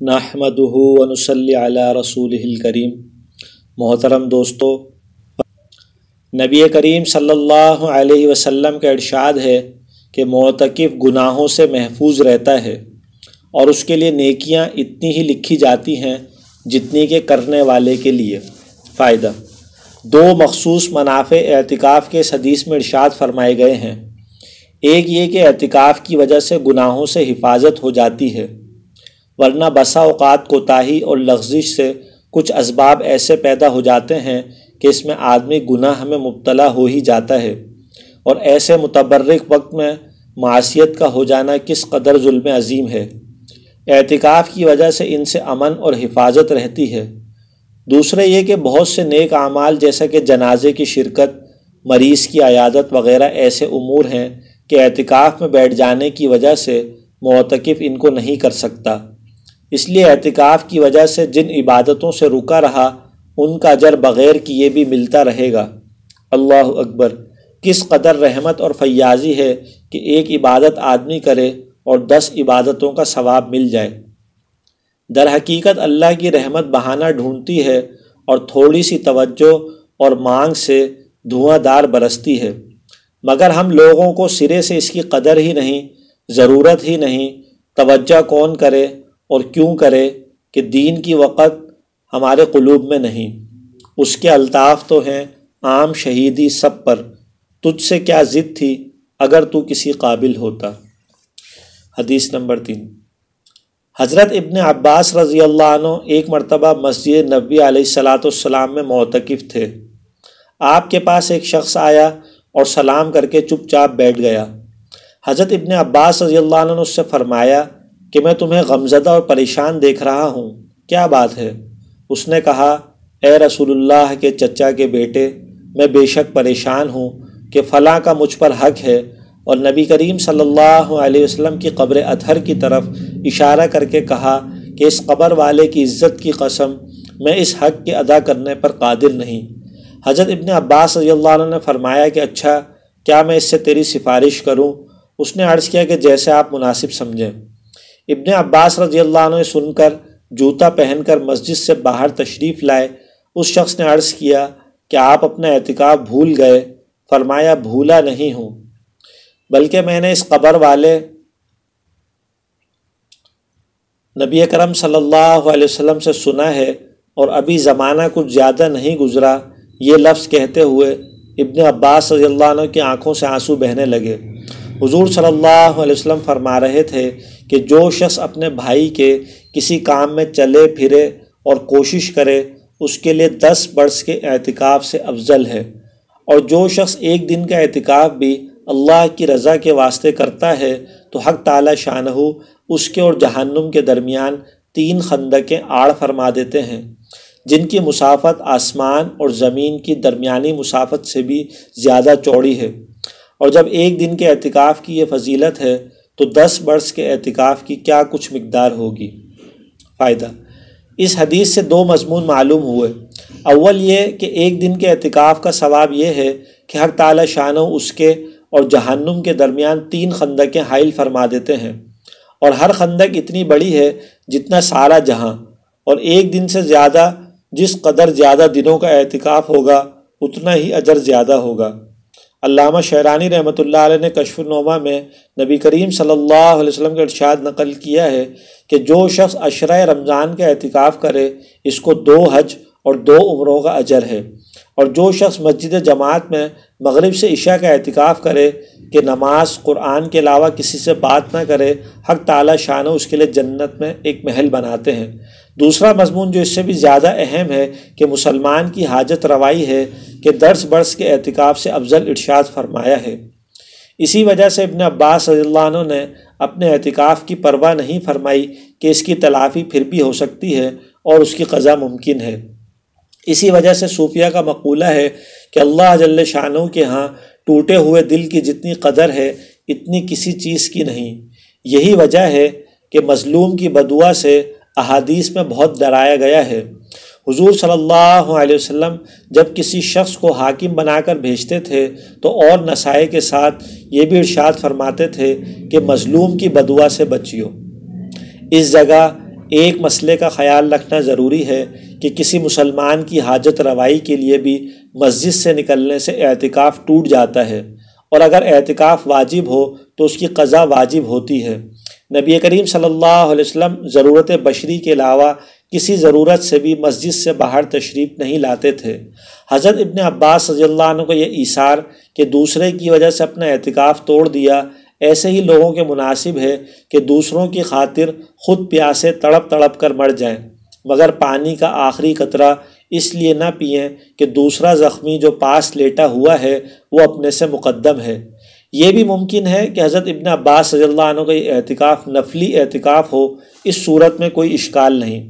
نحمدہ ونصلی علی رسولہ الکریم۔ محترم دوستو، نبی کریم صلی اللہ علیہ وسلم کا ارشاد ہے کہ معتکف گناہوں سے محفوظ رہتا ہے اور اس کے لیے نیکیاں اتنی ہی لکھی جاتی ہیں جتنی کہ کرنے والے کے لیے فائدہ۔ دو مخصوص منافع اعتکاف کے اس حدیث میں ارشاد فرمائے گئے ہیں۔ ایک یہ کہ اعتکاف کی وجہ سے گناہوں سے حفاظت ہو جاتی ہے، ورنہ بسا اوقات کوتاہی اور لغزش سے کچھ اسباب ایسے پیدا ہو جاتے ہیں کہ اس میں آدمی گناہ میں مبتلا ہو ہی جاتا ہے، اور ایسے متبرک وقت میں معصیت کا ہو جانا کس قدر ظلم عظیم ہے۔ اعتکاف کی وجہ سے ان سے امن اور حفاظت رہتی ہے۔ دوسرے یہ کہ بہت سے نیک اعمال جیسا کہ جنازے کی شرکت، مریض کی عیادت وغیرہ ایسے امور ہیں کہ اعتکاف میں بیٹھ جانے کی وجہ سے معتکف ان کو نہیں کر سکتا۔ اس لیے اعتکاف کی وجہ سے جن عبادتوں سے رکا رہا ان کا اجر بغیر کیے بھی ملتا رہے گا۔ اللہ اکبر! کس قدر رحمت اور فیاضی ہے کہ ایک عبادت آدمی کرے اور 10 عبادتوں کا ثواب مل جائے۔ در حقیقت اللہ کی رحمت بہانہ ڈھونڈتی ہے اور تھوڑی سی توجہ اور مانگ سے دھواں دار برستی ہے، مگر ہم لوگوں کو سرے سے اس کی قدر ہی نہیں، ضرورت ہی نہیں۔ توجہ کون کرے اور کیوں کرے کہ دین کی وقت ہمارے قلوب میں نہیں۔ اس کے الطاف تو ہیں عام شہیدی سب پر، تجھ سے کیا ضد تھی اگر تو کسی قابل ہوتا۔ حدیث نمبر 3۔ حضرت ابن عباس رضی اللہ عنہ ایک مرتبہ مسجد نبوی علیہ السلام میں معتکف تھے۔ آپ کے پاس ایک شخص آیا اور سلام کر کے چپ چاپ بیٹھ گیا۔ حضرت ابن عباس رضی اللہ عنہ نے اس سے فرمایا کہ میں تمہیں غمزدہ اور پریشان دیکھ رہا ہوں، کیا بات ہے؟ اس نے کہا، اے رسول اللہ کے چچا کے بیٹے، میں بے شک پریشان ہوں کہ فلاں کا مجھ پر حق ہے، اور نبی کریم صلی اللہ علیہ وسلم کی قبر اطہر کی طرف اشارہ کر کے کہا کہ اس قبر والے کی عزت کی قسم میں اس حق کے ادا کرنے پر قادر نہیں۔ حضرت ابن عباس رضی اللہ عنہ نے فرمایا کہ اچھا، کیا میں اس سے تیری سفارش کروں؟ اس نے عرض کیا کہ جیسے آپ مناسب سمجھیں۔ ابن عباس رضی اللہ عنہ نے سن کر جوتا پہن کر مسجد سے باہر تشریف لائے۔ اس شخص نے عرض کیا کہ آپ اپنا اعتکاف بھول گئے۔ فرمایا، بھولا نہیں ہوں، بلکہ میں نے اس قبر والے نبی اکرم صلی اللہ علیہ وسلم سے سنا ہے، اور ابھی زمانہ کچھ زیادہ نہیں گزرا۔ یہ لفظ کہتے ہوئے ابن عباس رضی اللہ عنہ کی آنکھوں سے آنسو بہنے لگے۔ حضور صلی اللہ علیہ وسلم فرما رہے تھے کہ جو شخص اپنے بھائی کے کسی کام میں چلے پھرے اور کوشش کرے، اس کے لیے 10 برس کے اعتکاف سے افضل ہے، اور جو شخص ایک دن کا اعتکاف بھی اللہ کی رضا کے واسطے کرتا ہے تو حق تعالی شانہ اس کے اور جہنم کے درمیان 3 خندقیں آڑ فرما دیتے ہیں، جن کی مسافت آسمان اور زمین کی درمیانی مسافت سے بھی زیادہ چوڑی ہے۔ اور جب ایک دن کے اعتکاف کی یہ فضیلت ہے تو 10 برس کے اعتکاف کی کیا کچھ مقدار ہوگی۔ فائدہ: اس حدیث سے 2 مضمون معلوم ہوئے۔ اول یہ کہ ایک دن کے اعتکاف کا ثواب یہ ہے کہ حق تعالی شانہ اس کے اور جہنم کے درمیان 3 خندقیں حائل فرما دیتے ہیں، اور ہر خندق اتنی بڑی ہے جتنا سارا جہاں، اور ایک دن سے زیادہ جس قدر زیادہ دنوں کا اعتکاف ہوگا اتنا ہی اجر زیادہ ہوگا۔ علامہ شعرانی رحمۃ اللہ علیہ نے کشف النما میں نبی کریم صلی اللہ علیہ وسلم کا ارشاد نقل کیا ہے کہ جو شخص عشرہ رمضان کا اعتکاف کرے، اس کو 2 حج اور 2 عمروں کا اجر ہے، اور جو شخص مسجد جماعت میں مغرب سے عشاء کا اعتکاف کرے کہ نماز قرآن کے علاوہ کسی سے بات نہ کرے، حق تعالی شانہ اس کے لیے جنت میں ایک محل بناتے ہیں۔ دوسرا مضمون جو اس سے بھی زیادہ اہم ہے کہ مسلمان کی حاجت روائی ہے کہ 10 برس کے اعتکاف سے افضل ارشاد فرمایا ہے۔ اسی وجہ سے ابن عباس رضی اللہ عنہ نے اپنے اعتکاف کی پرواہ نہیں فرمائی کہ اس کی تلافی پھر بھی ہو سکتی ہے اور اس کی قضا ممکن ہے۔ اسی وجہ سے صوفیہ کا مقولہ ہے کہ اللہ جل شانہ کے ہاں ٹوٹے ہوئے دل کی جتنی قدر ہے اتنی کسی چیز کی نہیں۔ یہی وجہ ہے کہ مظلوم کی بدعا سے احادیث میں بہت ڈرایا گیا ہے۔ حضور صلی اللہ علیہ وسلم جب کسی شخص کو حاکم بنا کر بھیجتے تھے تو اور نصائح کے ساتھ یہ بھی ارشاد فرماتے تھے کہ مظلوم کی بدعا سے بچیو۔ اس جگہ ایک مسئلے کا خیال رکھنا ضروری ہے کہ کسی مسلمان کی حاجت روائی کے لیے بھی مسجد سے نکلنے سے اعتکاف ٹوٹ جاتا ہے، اور اگر اعتکاف واجب ہو تو اس کی قضا واجب ہوتی ہے۔ نبی کریم صلی اللہ علیہ وسلم ضرورت بشری کے علاوہ کسی ضرورت سے بھی مسجد سے باہر تشریف نہیں لاتے تھے۔ حضرت ابن عباس رضی اللہ عنہ کو یہ ایثار کہ دوسرے کی وجہ سے اپنا اعتکاف توڑ دیا، ایسے ہی لوگوں کے مناسب ہے کہ دوسروں کی خاطر خود پیاسے تڑپ تڑپ کر مر جائیں، مگر پانی کا آخری قطرہ اس لیے نہ پئیں کہ دوسرا زخمی جو پاس لیٹا ہوا ہے وہ اپنے سے مقدم ہے۔ یہ بھی ممکن ہے کہ حضرت ابن عباس رضی اللہ عنہ کا یہ اعتکاف نفلی اعتکاف ہو، اس صورت میں کوئی اشکال نہیں۔